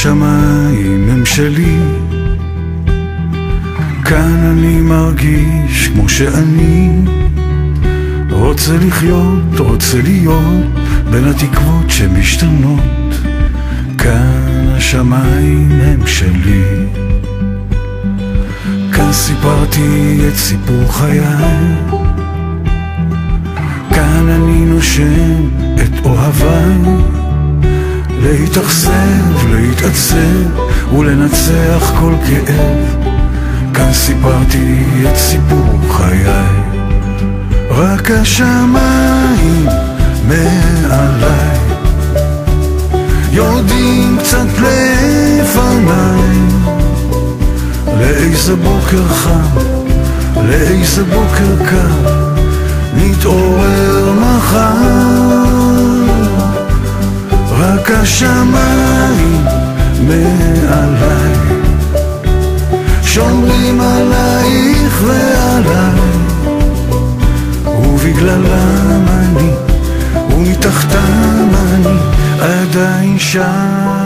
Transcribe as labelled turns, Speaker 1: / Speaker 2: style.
Speaker 1: השמיים הם שלי, כאן אני מרגיש כמו שאני רוצה לחיות, רוצה להיות בין התקוות שמשתנות. כאן השמיים הם שלי, כאן סיפרתי את סיפור חיי, כאן אני נושם את אוהביי, להתאכזב, להתעצב ולנצח כל כאב. כאן סיפרתי את סיפור חיי, רק השמיים מעליי יורדים קצת לפניי. לאיזה בוקר חם, לאיזה בוקר קר, נתעורר מחר. רק השמיים מעליי שומרים עלייך ועליי, ובגללם אני ומתחתם אני עדיין שם.